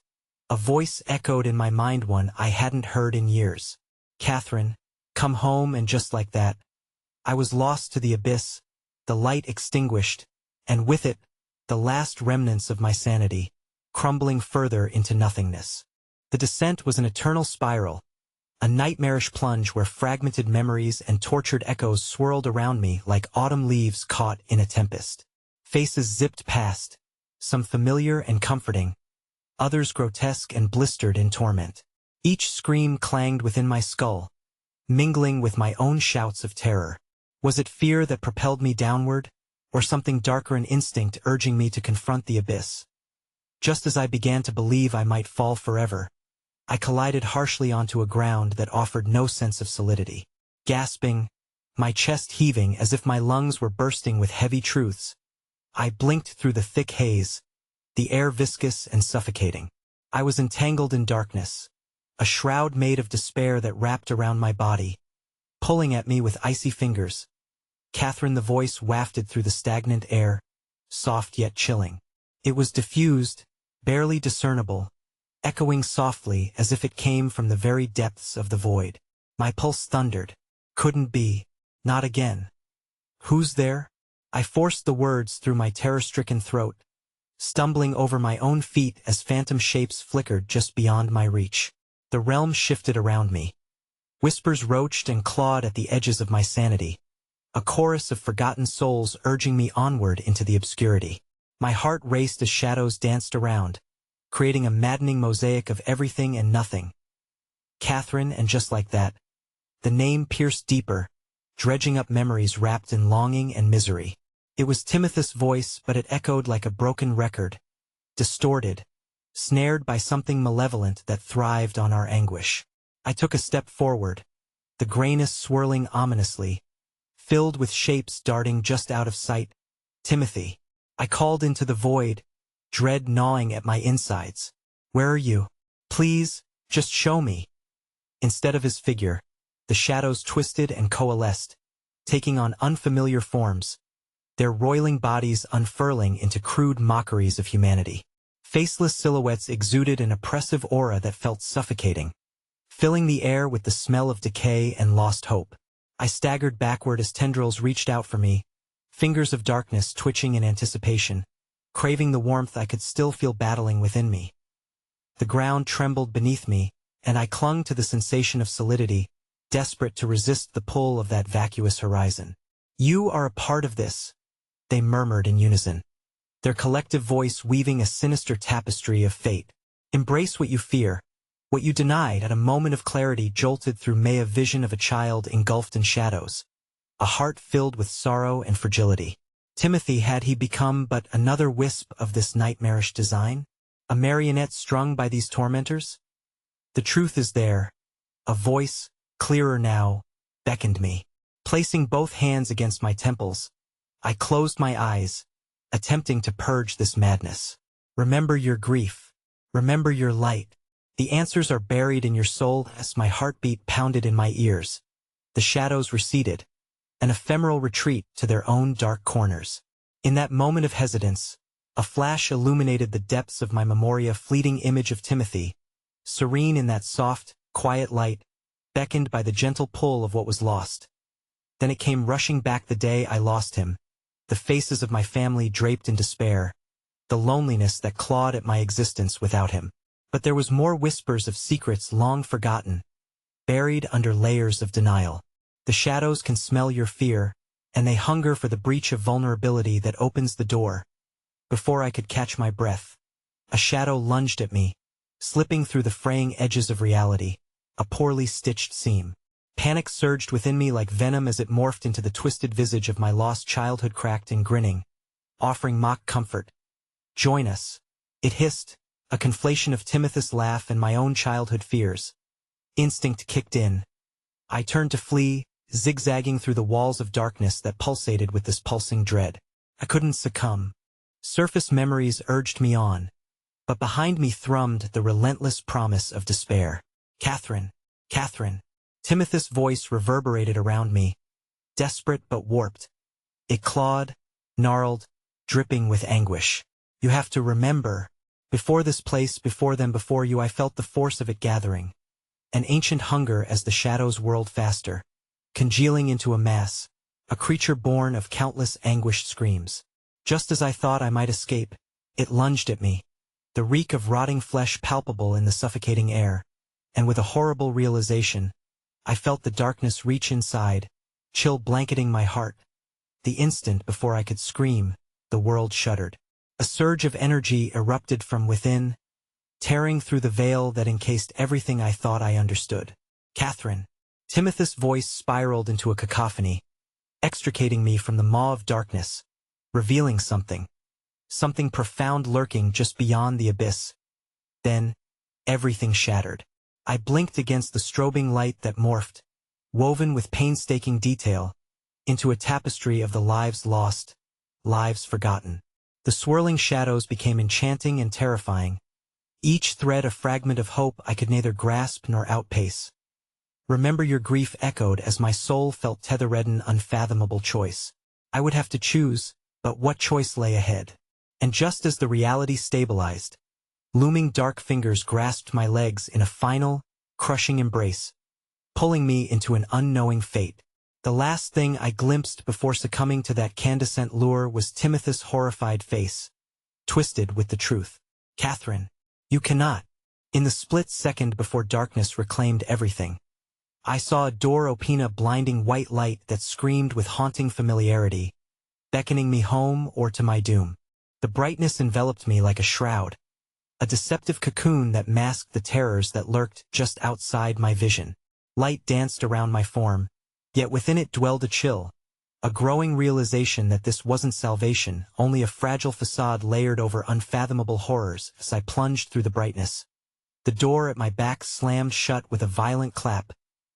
a voice echoed in my mind, one I hadn't heard in years. "Catherine, come home." And just like that, I was lost to the abyss, the light extinguished, and with it, the last remnants of my sanity, crumbling further into nothingness. The descent was an eternal spiral, a nightmarish plunge where fragmented memories and tortured echoes swirled around me like autumn leaves caught in a tempest. Faces zipped past, some familiar and comforting, others grotesque and blistered in torment. Each scream clanged within my skull, mingling with my own shouts of terror. Was it fear that propelled me downward, or something darker, an instinct urging me to confront the abyss? Just as I began to believe I might fall forever, I collided harshly onto a ground that offered no sense of solidity. Gasping, my chest heaving as if my lungs were bursting with heavy truths, I blinked through the thick haze, the air viscous and suffocating. I was entangled in darkness, a shroud made of despair that wrapped around my body, pulling at me with icy fingers. "Catherine," the voice wafted through the stagnant air, soft yet chilling. It was diffused, barely discernible, echoing softly as if it came from the very depths of the void. My pulse thundered. Couldn't be. Not again. "Who's there?" I forced the words through my terror-stricken throat, stumbling over my own feet as phantom shapes flickered just beyond my reach. The realm shifted around me. Whispers roached and clawed at the edges of my sanity, a chorus of forgotten souls urging me onward into the obscurity. My heart raced as shadows danced around, creating a maddening mosaic of everything and nothing. "Catherine," and just like that, the name pierced deeper, dredging up memories wrapped in longing and misery. It was Timothy's voice, but it echoed like a broken record, distorted, snared by something malevolent that thrived on our anguish. I took a step forward, the grayness swirling ominously, filled with shapes darting just out of sight. "Timothy," I called into the void, dread gnawing at my insides. "Where are you? Please, just show me." Instead of his figure, The shadows twisted and coalesced, taking on unfamiliar forms, their roiling bodies unfurling into crude mockeries of humanity. Faceless silhouettes exuded an oppressive aura that felt suffocating, filling the air with the smell of decay and lost hope. I staggered backward as tendrils reached out for me, fingers of darkness twitching in anticipation, craving the warmth I could still feel battling within me. The ground trembled beneath me, and I clung to the sensation of solidity, desperate to resist the pull of that vacuous horizon. "You are a part of this," they murmured in unison, their collective voice weaving a sinister tapestry of fate. "Embrace what you fear, what you denied." At a moment of clarity jolted through me a vision of a child engulfed in shadows, a heart filled with sorrow and fragility. Timothy, had he become but another wisp of this nightmarish design? A marionette strung by these tormentors? The truth is there. A voice, clearer now, beckoned me. Placing both hands against my temples, I closed my eyes, attempting to purge this madness. "Remember your grief. Remember your light. The answers are buried in your soul." As my heartbeat pounded in my ears, the shadows receded, an ephemeral retreat to their own dark corners. In that moment of hesitance, a flash illuminated the depths of my memory, a fleeting image of Timothy, serene in that soft, quiet light, beckoned by the gentle pull of what was lost. Then it came rushing back, the day I lost him, the faces of my family draped in despair, the loneliness that clawed at my existence without him. But there was more, whispers of secrets long forgotten, buried under layers of denial. The shadows can smell your fear, and they hunger for the breach of vulnerability that opens the door. Before I could catch my breath, a shadow lunged at me, slipping through the fraying edges of reality, a poorly stitched seam. Panic surged within me like venom as it morphed into the twisted visage of my lost childhood, cracked and grinning, offering mock comfort. "Join us," it hissed, a conflation of Timothy's laugh and my own childhood fears. Instinct kicked in. I turned to flee, zigzagging through the walls of darkness that pulsated with this pulsing dread. I couldn't succumb. Surface memories urged me on, but behind me thrummed the relentless promise of despair. "Catherine, Catherine." Timothy's voice reverberated around me, desperate but warped. It clawed, gnarled, dripping with anguish. "You have to remember. Before this place, before them, before you." I felt the force of it gathering, an ancient hunger as the shadows whirled faster, congealing into a mass, a creature born of countless anguished screams. Just as I thought I might escape, it lunged at me, the reek of rotting flesh palpable in the suffocating air, and with a horrible realization, I felt the darkness reach inside, chill blanketing my heart. The instant before I could scream, the world shuddered. A surge of energy erupted from within, tearing through the veil that encased everything I thought I understood. "Catherine." Timothy's voice spiraled into a cacophony, extricating me from the maw of darkness, revealing something profound lurking just beyond the abyss. Then, everything shattered. I blinked against the strobing light that morphed, woven with painstaking detail, into a tapestry of the lives lost, lives forgotten. The swirling shadows became enchanting and terrifying, each thread a fragment of hope I could neither grasp nor outpace. "Remember your grief," echoed as my soul felt tethered in unfathomable choice. I would have to choose, but what choice lay ahead? And just as the reality stabilized, looming dark fingers grasped my legs in a final, crushing embrace, pulling me into an unknowing fate. The last thing I glimpsed before succumbing to that candescent lure was Timothy's horrified face, twisted with the truth. "Catherine, you cannot." In the split second before darkness reclaimed everything, I saw a door open, a blinding white light that screamed with haunting familiarity, beckoning me home or to my doom. The brightness enveloped me like a shroud, a deceptive cocoon that masked the terrors that lurked just outside my vision. Light danced around my form, yet within it dwelled a chill, a growing realization that this wasn't salvation, only a fragile facade layered over unfathomable horrors. As I plunged through the brightness, the door at my back slammed shut with a violent clap,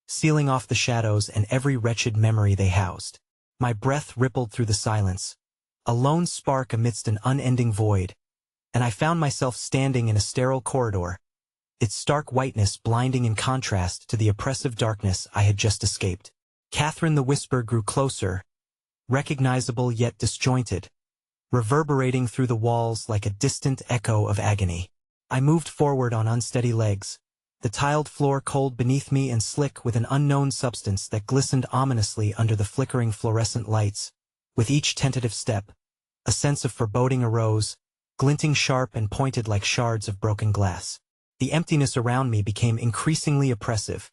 sealing off the shadows and every wretched memory they housed. My breath rippled through the silence, a lone spark amidst an unending void, and I found myself standing in a sterile corridor, its stark whiteness blinding in contrast to the oppressive darkness I had just escaped. Catherine, the whisper grew closer, recognizable yet disjointed, reverberating through the walls like a distant echo of agony. I moved forward on unsteady legs, the tiled floor cold beneath me and slick with an unknown substance that glistened ominously under the flickering fluorescent lights. With each tentative step, a sense of foreboding arose, glinting sharp and pointed like shards of broken glass. The emptiness around me became increasingly oppressive,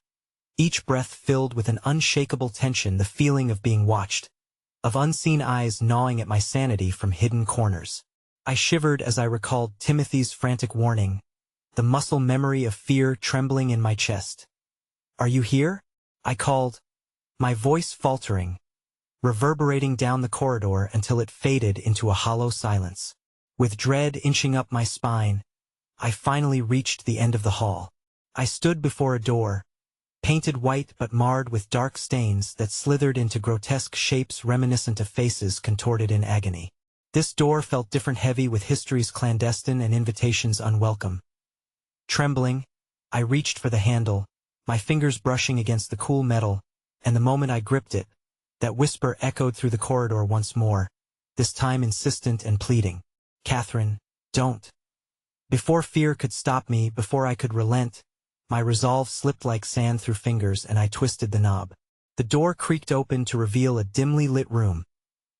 each breath filled with an unshakable tension, the feeling of being watched, of unseen eyes gnawing at my sanity from hidden corners. I shivered as I recalled Timothy's frantic warning, the muscle memory of fear trembling in my chest. "Are you here?" I called, my voice faltering, reverberating down the corridor until it faded into a hollow silence. With dread inching up my spine, I finally reached the end of the hall. I stood before a door, painted white but marred with dark stains that slithered into grotesque shapes reminiscent of faces contorted in agony. This door felt different, heavy with histories clandestine and invitations unwelcome. Trembling, I reached for the handle, my fingers brushing against the cool metal, and the moment I gripped it, that whisper echoed through the corridor once more, this time insistent and pleading. "Catherine, don't." Before fear could stop me, before I could relent, my resolve slipped like sand through fingers and I twisted the knob. The door creaked open to reveal a dimly lit room,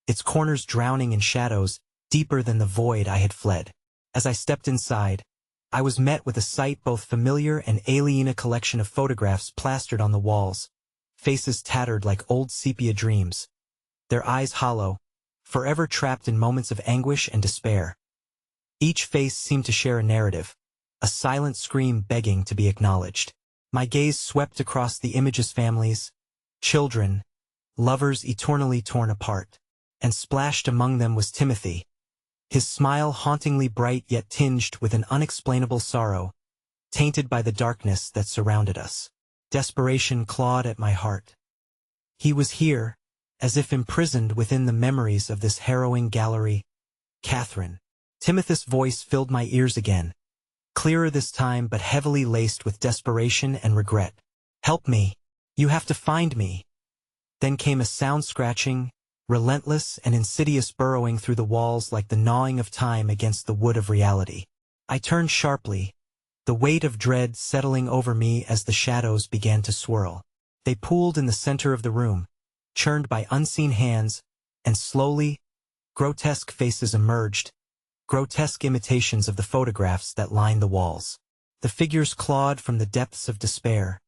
its corners drowning in shadows deeper than the void I had fled. As I stepped inside, I was met with a sight both familiar and alien, a collection of photographs plastered on the walls, faces tattered like old sepia dreams, their eyes hollow, forever trapped in moments of anguish and despair. Each face seemed to share a narrative, a silent scream begging to be acknowledged. My gaze swept across the images, families, children, lovers eternally torn apart, and splashed among them was Timothy, his smile hauntingly bright yet tinged with an unexplainable sorrow, tainted by the darkness that surrounded us. Desperation clawed at my heart. He was here, as if imprisoned within the memories of this harrowing gallery. "Catherine." Timothy's voice filled my ears again, clearer this time but heavily laced with desperation and regret. "Help me. You have to find me." Then came a sound, scratching, relentless and insidious, burrowing through the walls like the gnawing of time against the wood of reality. I turned sharply, the weight of dread settling over me as the shadows began to swirl. They pooled in the center of the room, churned by unseen hands, and slowly, grotesque faces emerged, grotesque imitations of the photographs that lined the walls. The figures clawed from the depths of despair,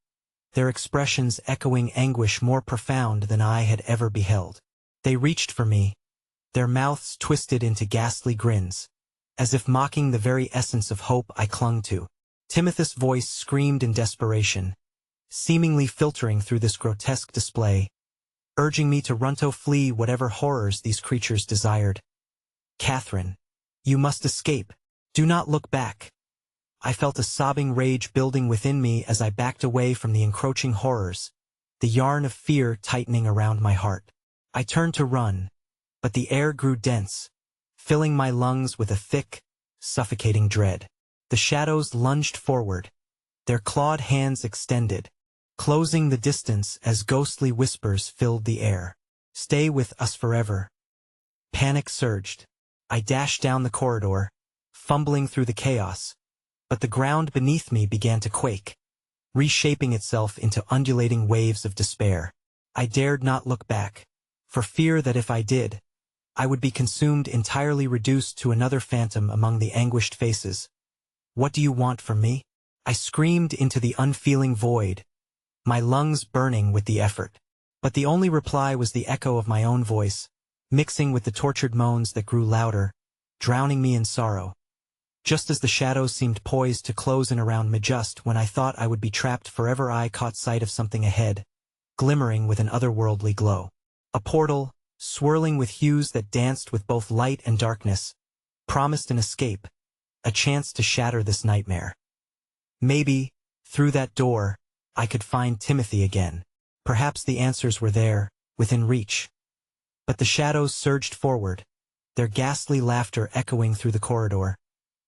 their expressions echoing anguish more profound than I had ever beheld. They reached for me, their mouths twisted into ghastly grins, as if mocking the very essence of hope I clung to. Timothy's voice screamed in desperation, seemingly filtering through this grotesque display, urging me to run, to flee whatever horrors these creatures desired. "Catherine, you must escape. Do not look back." I felt a sobbing rage building within me as I backed away from the encroaching horrors, the yarn of fear tightening around my heart. I turned to run, but the air grew dense, filling my lungs with a thick, suffocating dread. The shadows lunged forward, their clawed hands extended, closing the distance as ghostly whispers filled the air. "Stay with us forever." Panic surged. I dashed down the corridor, fumbling through the chaos, but the ground beneath me began to quake, reshaping itself into undulating waves of despair. I dared not look back, for fear that if I did, I would be consumed entirely, reduced to another phantom among the anguished faces. "What do you want from me?" I screamed into the unfeeling void, my lungs burning with the effort. But the only reply was the echo of my own voice, mixing with the tortured moans that grew louder, drowning me in sorrow. Just as the shadows seemed poised to close in around me, just when I thought I would be trapped forever, I caught sight of something ahead, glimmering with an otherworldly glow. A portal, swirling with hues that danced with both light and darkness, promised an escape, a chance to shatter this nightmare. Maybe, through that door, I could find Timothy again. Perhaps the answers were there, within reach. But the shadows surged forward, their ghastly laughter echoing through the corridor,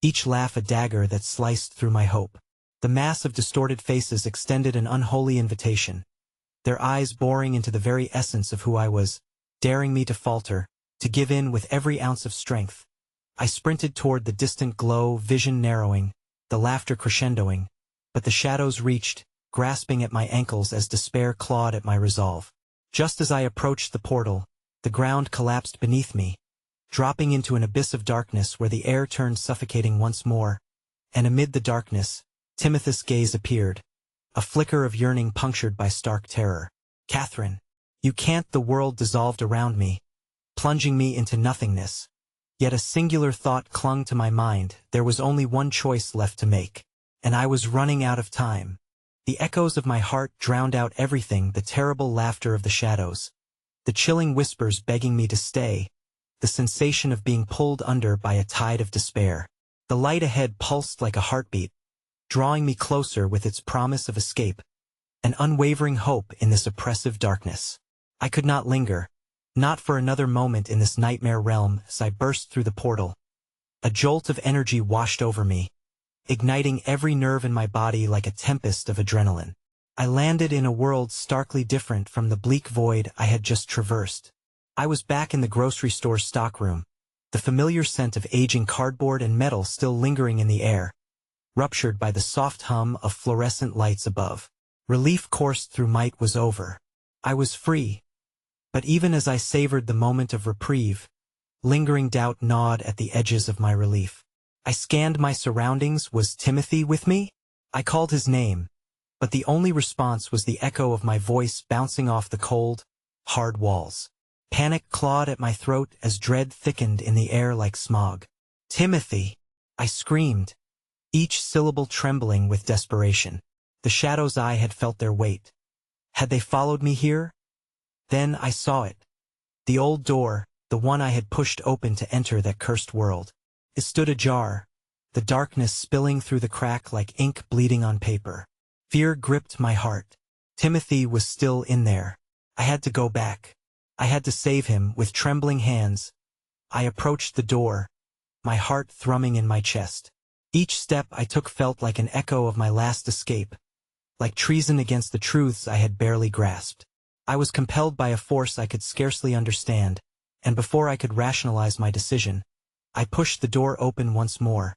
each laugh a dagger that sliced through my hope. The mass of distorted faces extended an unholy invitation, their eyes boring into the very essence of who I was, daring me to falter, to give in with every ounce of strength. I sprinted toward the distant glow, vision narrowing, the laughter crescendoing, but the shadows reached, grasping at my ankles as despair clawed at my resolve. Just as I approached the portal, the ground collapsed beneath me, dropping into an abyss of darkness where the air turned suffocating once more, and amid the darkness, Timothy's gaze appeared, a flicker of yearning punctured by stark terror. "Catherine, you can't." The world dissolved around me, plunging me into nothingness. Yet a singular thought clung to my mind. There was only one choice left to make, and I was running out of time. The echoes of my heart drowned out everything, the terrible laughter of the shadows, the chilling whispers begging me to stay, the sensation of being pulled under by a tide of despair. The light ahead pulsed like a heartbeat, drawing me closer with its promise of escape, an unwavering hope in this oppressive darkness. I could not linger, not for another moment in this nightmare realm. As I burst through the portal, a jolt of energy washed over me, igniting every nerve in my body like a tempest of adrenaline. I landed in a world starkly different from the bleak void I had just traversed. I was back in the grocery store's stockroom, the familiar scent of aging cardboard and metal still lingering in the air, ruptured by the soft hum of fluorescent lights above. Relief coursed through. Might was over. I was free. But even as I savored the moment of reprieve, lingering doubt gnawed at the edges of my relief. I scanned my surroundings. Was Timothy with me? I called his name, but the only response was the echo of my voice bouncing off the cold, hard walls. Panic clawed at my throat as dread thickened in the air like smog. "Timothy!" I screamed, each syllable trembling with desperation. The shadows' I had felt their weight. Had they followed me here? Then I saw it. The old door, the one I had pushed open to enter that cursed world. It stood ajar, the darkness spilling through the crack like ink bleeding on paper. Fear gripped my heart. Timothy was still in there. I had to go back. I had to save him. With trembling hands, I approached the door, my heart thrumming in my chest. Each step I took felt like an echo of my last escape, like treason against the truths I had barely grasped. I was compelled by a force I could scarcely understand, and before I could rationalize my decision, I pushed the door open once more.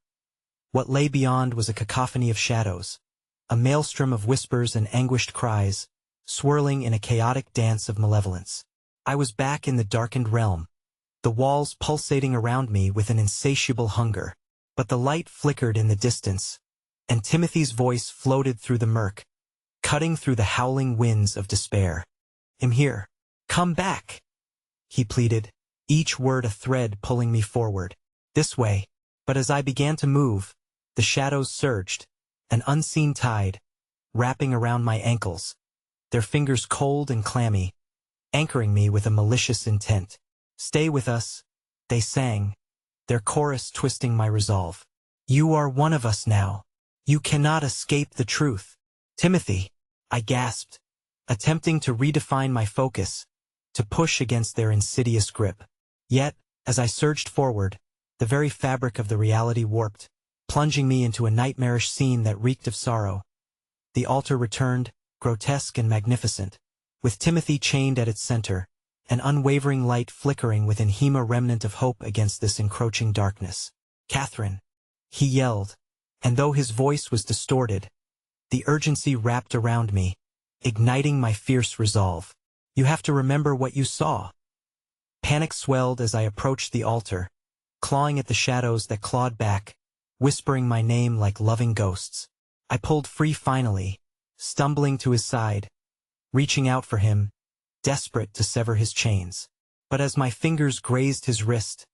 What lay beyond was a cacophony of shadows, a maelstrom of whispers and anguished cries, swirling in a chaotic dance of malevolence. I was back in the darkened realm, the walls pulsating around me with an insatiable hunger. But the light flickered in the distance, and Timothy's voice floated through the murk, cutting through the howling winds of despair. "I'm here. Come back," he pleaded, each word a thread pulling me forward. This way. But as I began to move, the shadows surged, an unseen tide, wrapping around my ankles, their fingers cold and clammy, anchoring me with a malicious intent. "Stay with us," they sang, their chorus twisting my resolve. "You are one of us now. You cannot escape the truth." "Timothy," I gasped, attempting to redefine my focus, to push against their insidious grip. Yet, as I surged forward, the very fabric of the reality warped, plunging me into a nightmarish scene that reeked of sorrow. The altar returned, grotesque and magnificent, with Timothy chained at its center, an unwavering light flickering with an hema remnant of hope against this encroaching darkness. "Catherine," he yelled, and though his voice was distorted, the urgency wrapped around me, igniting my fierce resolve. "You have to remember what you saw." Panic swelled as I approached the altar, clawing at the shadows that clawed back, whispering my name like loving ghosts. I pulled free finally, stumbling to his side, reaching out for him, desperate to sever his chains. But as my fingers grazed his wrist,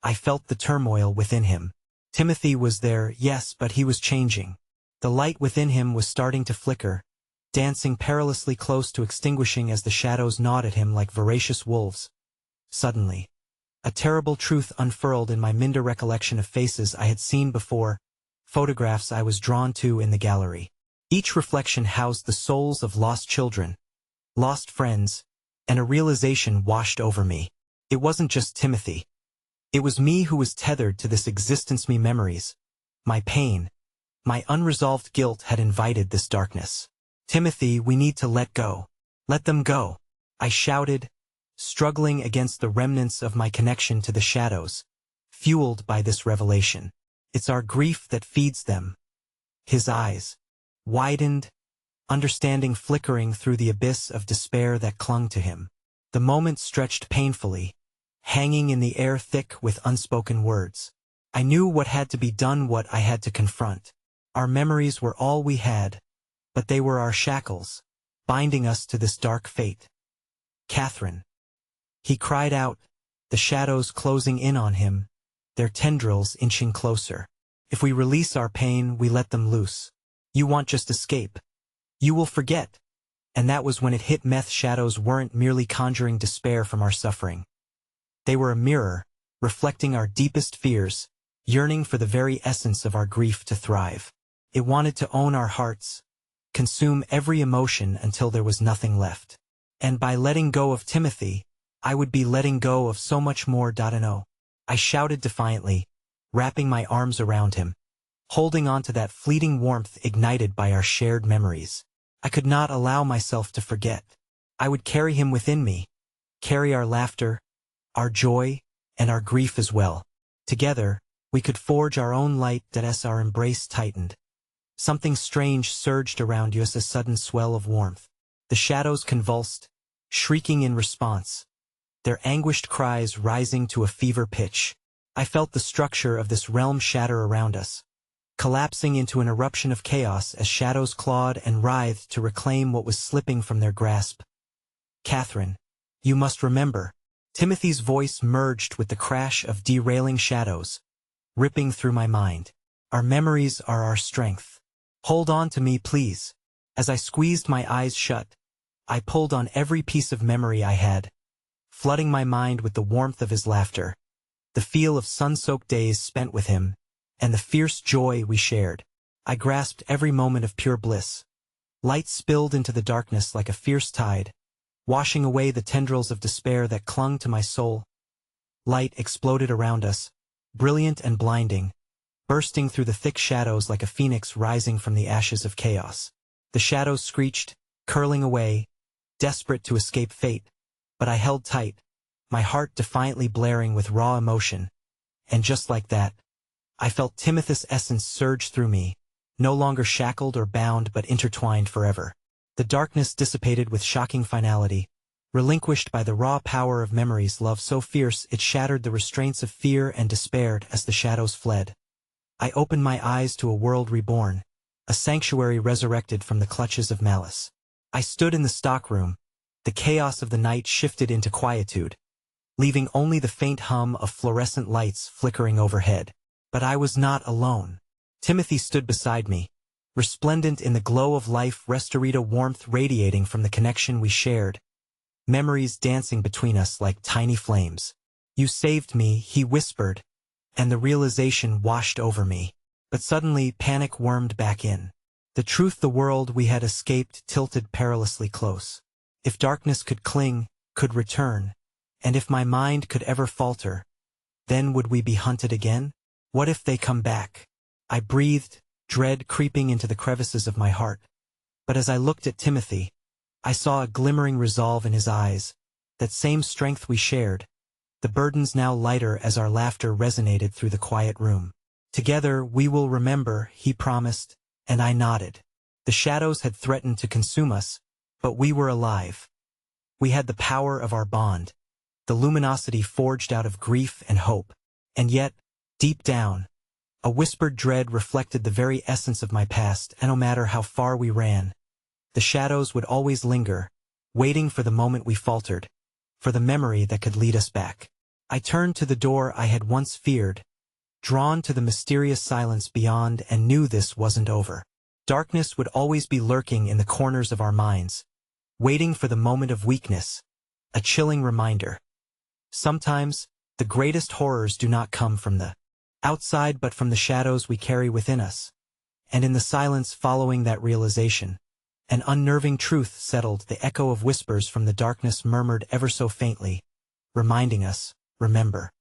I felt the turmoil within him. Timothy was there, yes, but he was changing. The light within him was starting to flicker, dancing perilously close to extinguishing as the shadows gnawed at him like voracious wolves. Suddenly, a terrible truth unfurled in my minder recollection of faces I had seen before, photographs I was drawn to in the gallery. Each reflection housed the souls of lost children, lost friends, and a realization washed over me. It wasn't just Timothy. It was me who was tethered to this existence, me memories, my pain, My unresolved guilt had invited this darkness. "Timothy, we need to let go. Let them go," I shouted, struggling against the remnants of my connection to the shadows, fueled by this revelation. "It's our grief that feeds them." His eyes widened, understanding flickering through the abyss of despair that clung to him. The moment stretched painfully, hanging in the air thick with unspoken words. I knew what had to be done, what I had to confront. Our memories were all we had, but they were our shackles, binding us to this dark fate. "Catherine," he cried out, the shadows closing in on him, their tendrils inching closer. "If we release our pain, we let them loose. You want just escape. You will forget." And that was when it hit me. Shadows weren't merely conjuring despair from our suffering. They were a mirror, reflecting our deepest fears, yearning for the very essence of our grief to thrive. It wanted to own our hearts, consume every emotion until there was nothing left. And by letting go of Timothy, I would be letting go of so much more. No, I shouted defiantly, wrapping my arms around him, holding on to that fleeting warmth ignited by our shared memories. I could not allow myself to forget. I would carry him within me, carry our laughter, our joy, and our grief as well. Together, we could forge our own light. As our embrace tightened, something strange surged around us, a sudden swell of warmth. The shadows convulsed, shrieking in response, their anguished cries rising to a fever pitch. I felt the structure of this realm shatter around us, collapsing into an eruption of chaos as shadows clawed and writhed to reclaim what was slipping from their grasp. "Catherine, you must remember." Timothy's voice merged with the crash of derailing shadows, ripping through my mind. "Our memories are our strength. Hold on to me, please." As I squeezed my eyes shut, I pulled on every piece of memory I had, flooding my mind with the warmth of his laughter, the feel of sun-soaked days spent with him, and the fierce joy we shared. I grasped every moment of pure bliss. Light spilled into the darkness like a fierce tide, washing away the tendrils of despair that clung to my soul. Light exploded around us, brilliant and blinding, bursting through the thick shadows like a phoenix rising from the ashes of chaos. The shadows screeched, curling away, desperate to escape fate, but I held tight, my heart defiantly blaring with raw emotion. And just like that, I felt Timothy's essence surge through me, no longer shackled or bound but intertwined forever. The darkness dissipated with shocking finality, relinquished by the raw power of memories, love so fierce it shattered the restraints of fear and despair. As the shadows fled, I opened my eyes to a world reborn, a sanctuary resurrected from the clutches of malice. I stood in the stockroom. The chaos of the night shifted into quietude, leaving only the faint hum of fluorescent lights flickering overhead. But I was not alone. Timothy stood beside me, resplendent in the glow of life, restored warmth radiating from the connection we shared, memories dancing between us like tiny flames. "You saved me," he whispered, and the realization washed over me. But suddenly panic wormed back in. The truth, the world we had escaped tilted perilously close. If darkness could cling, could return, and if my mind could ever falter, then would we be hunted again? What if they come back? I breathed, dread creeping into the crevices of my heart. But as I looked at Timothy, I saw a glimmering resolve in his eyes, that same strength we shared, the burdens now lighter as our laughter resonated through the quiet room. "Together we will remember," he promised, and I nodded. The shadows had threatened to consume us, but we were alive. We had the power of our bond, the luminosity forged out of grief and hope. And yet, deep down, a whispered dread reflected the very essence of my past, and no matter how far we ran, the shadows would always linger, waiting for the moment we faltered, for the memory that could lead us back. I turned to the door I had once feared, drawn to the mysterious silence beyond, and knew this wasn't over. Darkness would always be lurking in the corners of our minds, waiting for the moment of weakness, a chilling reminder. Sometimes, the greatest horrors do not come from the outside but from the shadows we carry within us. And in the silence following that realization, an unnerving truth settled. The echo of whispers from the darkness murmured ever so faintly, reminding us, "Remember."